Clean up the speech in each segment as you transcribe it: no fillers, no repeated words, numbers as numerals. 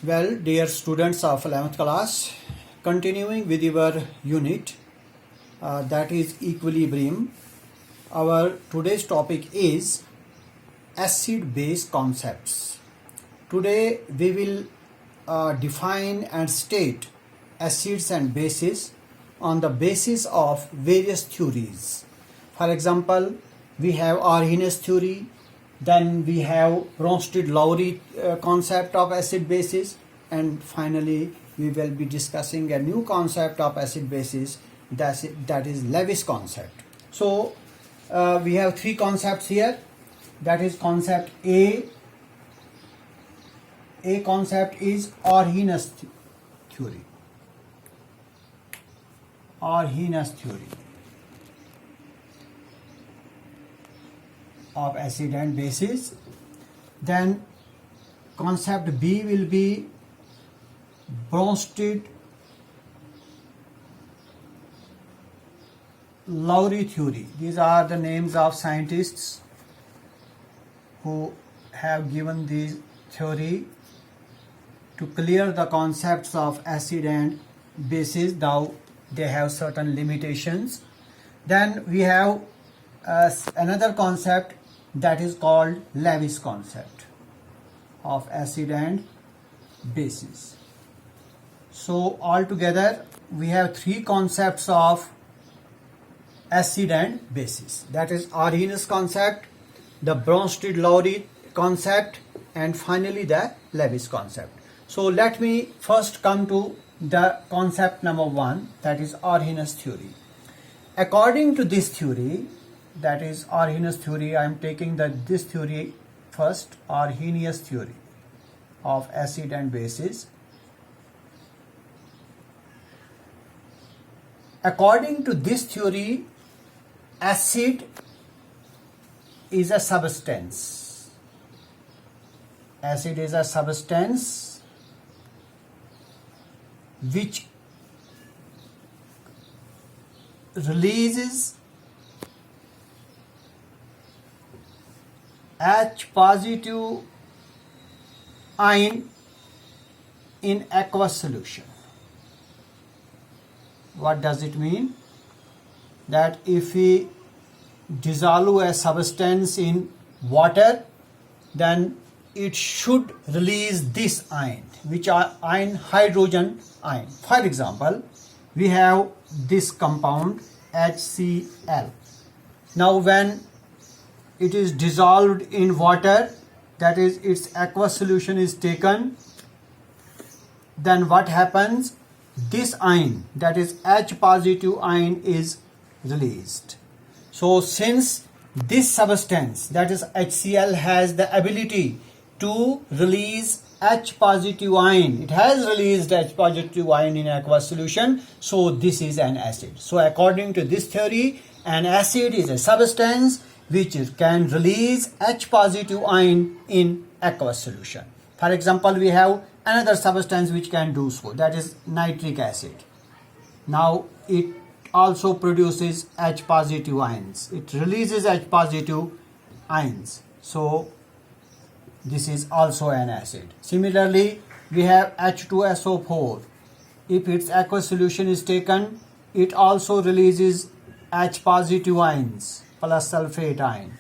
Well, dear students of 11th class, continuing with your unit that is equilibrium, our today's topic is acid-base concepts. Today we will define and state acids and bases on the basis of various theories. For example, we have Arrhenius theory, then we have Bronsted-Lowry concept of acid bases, and finally we will be discussing a new concept of acid bases, that is Lewis concept. So we have three concepts here. That is concept A. A concept is Arrhenius theory. Arrhenius theory of acid and bases. Then concept B will be Bronsted-Lowry theory. These are the names of scientists who have given this theory to clear the concepts of acid and bases, though they have certain limitations. Then we have another concept that is called Lewis concept of acid and bases. So altogether we have three concepts of acid and bases. That is Arrhenius concept, the Bronsted-Lowry concept, and finally the Lewis concept. So let me first come to the concept number one, that is Arrhenius theory. According to this theory, that is Arrhenius theory, I am taking this theory first, Arrhenius theory of acid and bases. According to this theory, acid is a substance. Acid is a substance which releases H positive ion in aqueous solution. What does it mean? That if we dissolve a substance in water, then it should release this ion, which are ion, hydrogen ion. For example, we have this compound HCl. Now when it is dissolved in water, that is its aqueous solution is taken, then what happens? This ion, that is H positive ion, is released. So since this substance, that is HCl, has the ability to release H positive ion, it has released H positive ion in aqueous solution, so this is an acid. So according to this theory, an acid is a substance which can release H positive ion in aqueous solution. For example, we have another substance which can do so, that is nitric acid. Now it also produces H positive ions. It releases H positive ions. So this is also an acid. Similarly, we have H2SO4. If its aqueous solution is taken, it also releases H positive ions plus sulfate ion.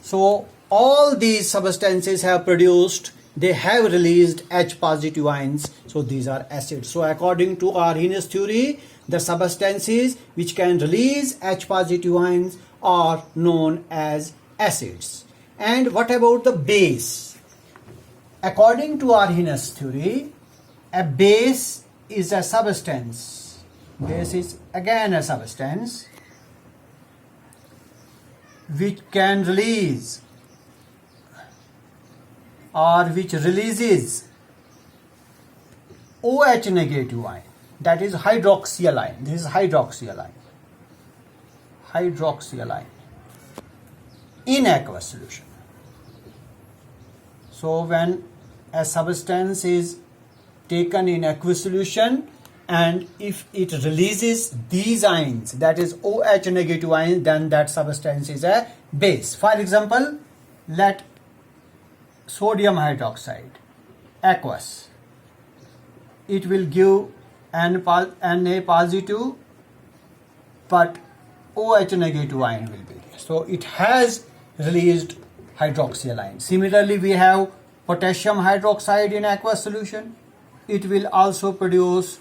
So all these substances have produced, they have released H positive ions, so these are acids. So according to Arrhenius theory, the substances which can release H positive ions are known as acids. And what about the base? According to Arrhenius theory, a base is a substance. Base is again a substance which can release or which releases OH negative ion, that is hydroxyl ion. This is hydroxyl ion. Hydroxyl ion in aqueous solution. So when a substance is taken in aqueous solution and if it releases these ions, that is OH negative ions, then that substance is a base. For example, let sodium hydroxide. aqueous, it will give Na positive, but OH negative ion will be there. So it has released hydroxyl ion. Similarly, we have potassium hydroxide in aqueous solution. It will also produce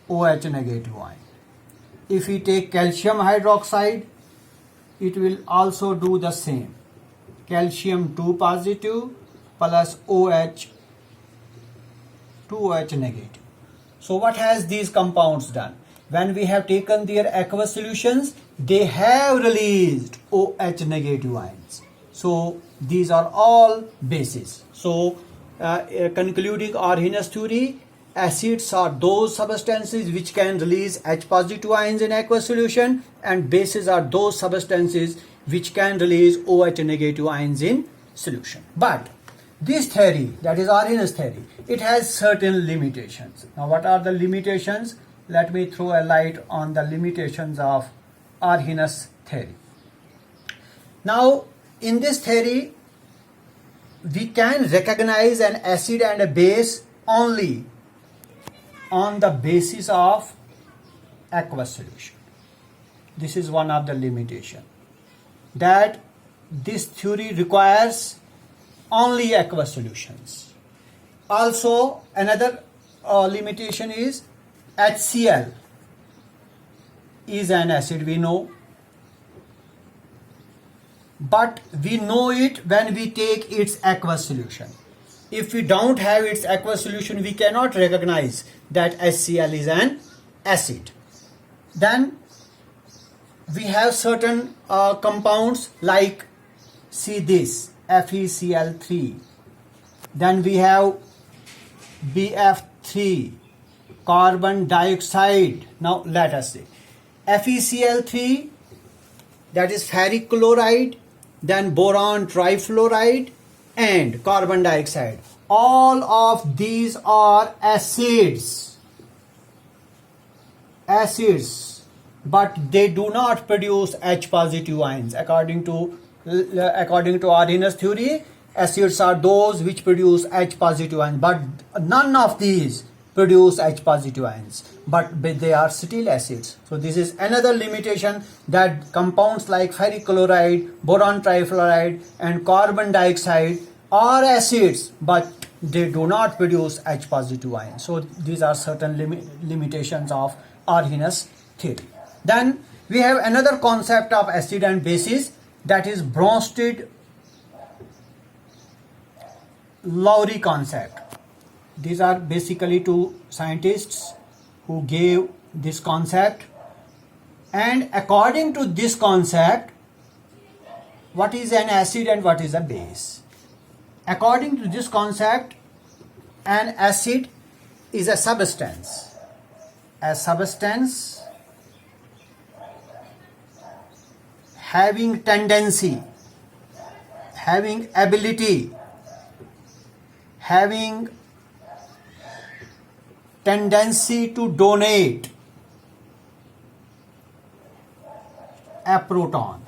OH negative ion. If we take calcium hydroxide, it will also do the same. Calcium 2 positive plus OH 2OH negative. So what has these compounds done? When we have taken their aqueous solutions, they have released OH negative ions. So these are all bases. So concluding Arrhenius theory, acids are those substances which can release H positive ions in aqueous solution, and bases are those substances which can release OH negative ions in solution. But this theory, that is Arrhenius theory, it has certain limitations. Now what are the limitations? Let me throw a light on the limitations of Arrhenius theory. Now in this theory, we can recognize an acid and a base only on the basis of aqueous solution. This is one of the limitations, that this theory requires only aqueous solutions. Also another limitation is HCl is an acid, we know, but we know it when we take its aqueous solution. If we don't have its aqueous solution, we cannot recognize that HCl is an acid. Then we have certain compounds like, see this, FeCl3. Then we have BF3, carbon dioxide. Now let us see. FeCl3, that is ferric chloride, then boron trifluoride and carbon dioxide. All of these are acids, but they do not produce H positive ions. According to Arrhenius theory, acids are those which produce H positive ions, but none of these produce H positive ions, but they are still acids. So this is another limitation, that compounds like ferric chloride, boron trifluoride and carbon dioxide are acids, but they do not produce H positive ions. So these are certain limitations of Arrhenius theory. Then we have another concept of acid and bases, that is Bronsted-Lowry concept. These are basically two scientists who gave this concept, and according to this concept, what is an acid and what is a base? According to this concept, an acid is a substance having tendency, having ability, having tendency to donate a proton.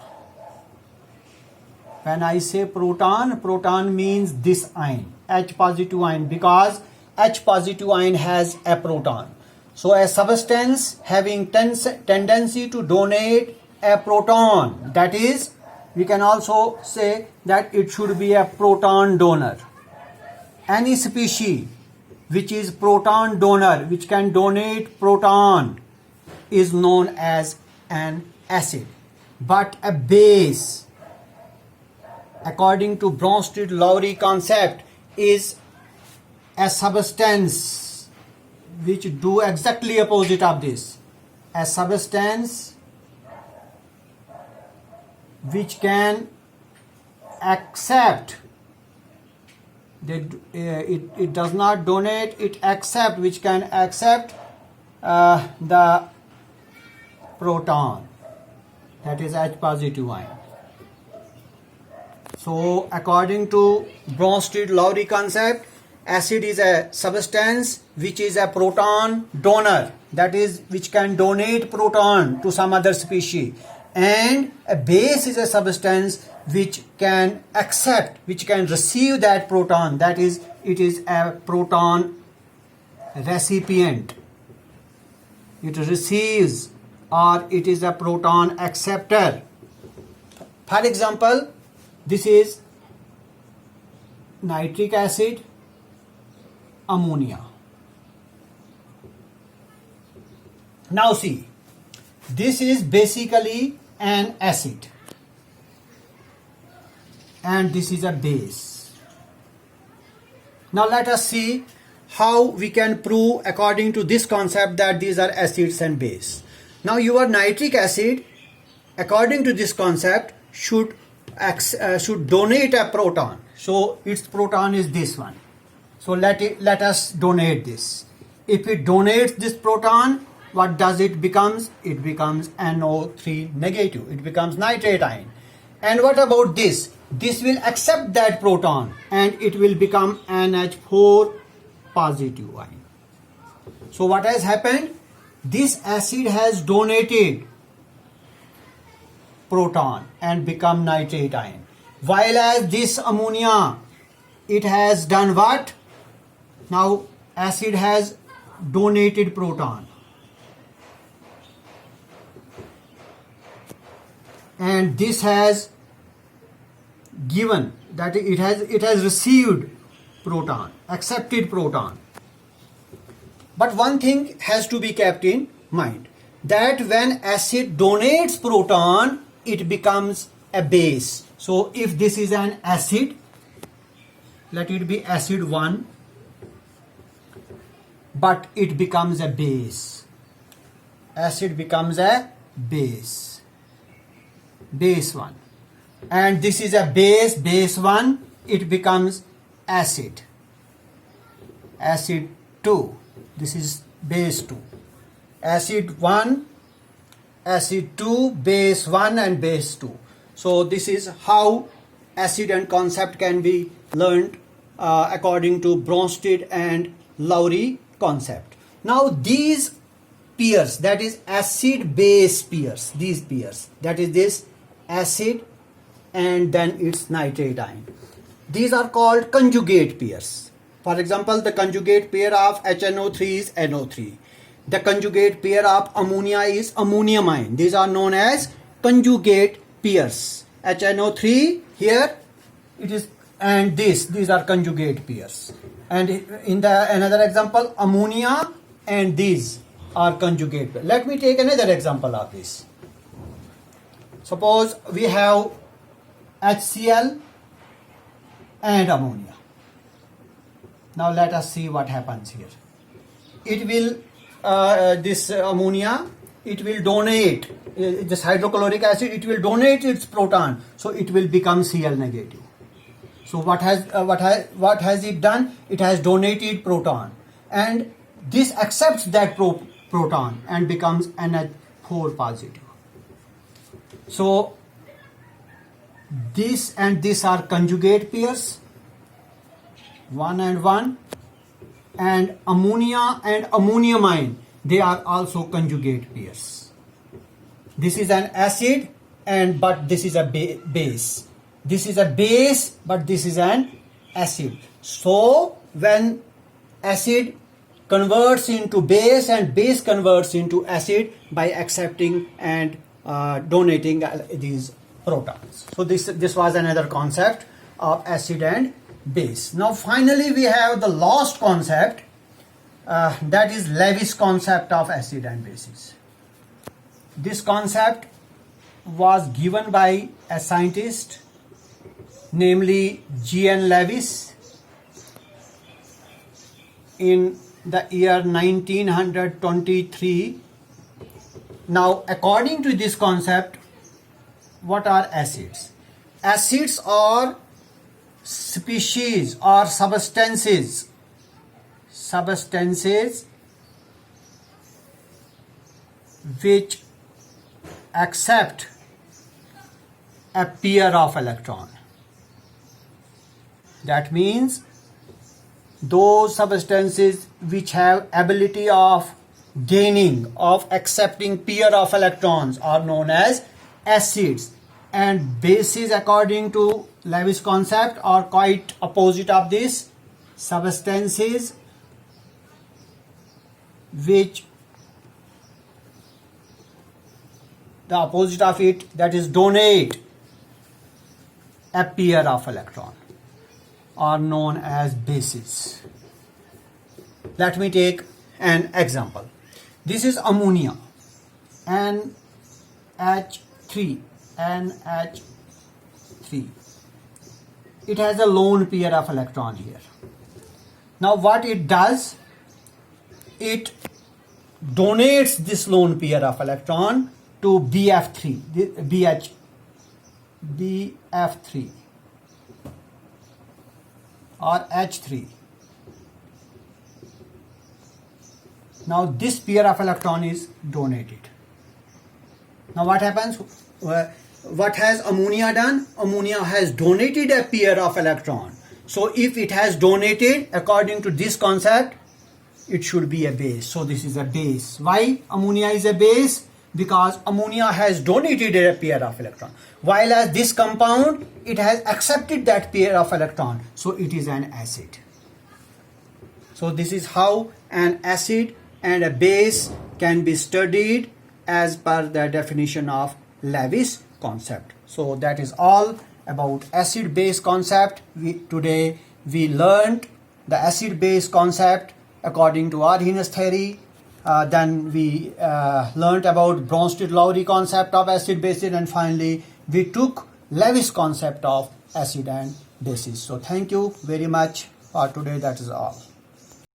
When I say proton means this ion, H positive ion, because H positive ion has a proton. So a substance having tendency to donate a proton, that is, we can also say that it should be a proton donor. Any species which is proton donor, which can donate proton, is known as an acid. But a base, according to Bronsted-Lowry concept, is a substance which do exactly opposite of this. A substance which can accept, it does not donate, it accept, which can accept the proton, that is H positive ion. So according to Bronsted-Lowry concept, acid is a substance which is a proton donor, that is, which can donate proton to some other species, and a base is a substance which can accept, which can receive that proton, that is, it is a proton recipient. It receives, or it is a proton acceptor. For example, this is nitric acid, ammonia. Now see, this is basically an acid and this is a base. Now let us see how we can prove according to this concept that these are acids and base. Now your nitric acid, according to this concept, should donate a proton. So its proton is this one. So let us donate this. If it donates this proton, what does it becomes? It becomes NO3 negative. It becomes nitrate ion. And what about this? This will accept that proton and it will become NH4 positive ion. So what has happened? This acid has donated proton and become nitrate ion. While as this ammonia, it has done what? Now acid has donated proton. And this has given, that it has received proton, accepted proton. But one thing has to be kept in mind, that when acid donates proton, it becomes a base. So if this is an acid, let it be acid 1, but it becomes a base. Acid becomes a base. Base 1. And this is a base 1, it becomes acid. Acid 2. This is base 2. Acid 1, acid 2, base 1 and base 2. So this is how acid and concept can be learned according to Bronsted and Lowry concept. Now these pairs, that is acid base pairs, these pairs, that is this acid and then its nitrate ion, these are called conjugate pairs. For example, the conjugate pair of HNO3 is NO3. The conjugate pair of ammonia is ammonium ion. These are known as conjugate pairs. HNO3 here it is, and these are conjugate pairs. And in the another example, ammonia and these are conjugate pairs. Let me take another example of this. Suppose we have HCl and ammonia. Now let us see what happens here. It will, this ammonia, it will donate, this hydrochloric acid, it will donate its proton. So it will become Cl negative. So what has it done? It has donated proton. And this accepts that proton and becomes NH4 positive. So this and this are conjugate pairs, 1 and 1, and ammonia and ammonium ion, they are also conjugate pairs. This is an acid but this is a base. This is a base but this is an acid. So when acid converts into base and base converts into acid by accepting and donating these protons. So this was another concept of acid and base. Now finally we have the last concept, that is Lewis concept of acid and bases. This concept was given by a scientist, namely G.N. Lewis, in the year 1923. Now according to this concept, what are acids? Acids are species or substances which accept a pair of electron. That means those substances which have ability of gaining, of accepting pair of electrons are known as acids. and bases according to Lewis concept are quite opposite of this. Substances which the opposite of it, that is donate a pair of electron, are known as bases. Let me take an example. This is ammonia, NH3. It has a lone pair of electron here. Now what it does, it donates this lone pair of electron to BF3 or H3. Now this pair of electron is donated. Now what happens? What has ammonia done? Ammonia has donated a pair of electron. So if it has donated, according to this concept, it should be a base. So this is a base. Why ammonia is a base? Because ammonia has donated a pair of electron. While as this compound, it has accepted that pair of electron. So it is an acid. So this is how an acid and a base can be studied as per the definition of Lewis concept. So that is all about acid-base concept. Today we learned the acid-base concept according to Arrhenius theory. Then we learned about Bronsted-Lowry concept of acid-bases, and finally we took Lewis concept of acid and bases. So thank you very much for today. That is all.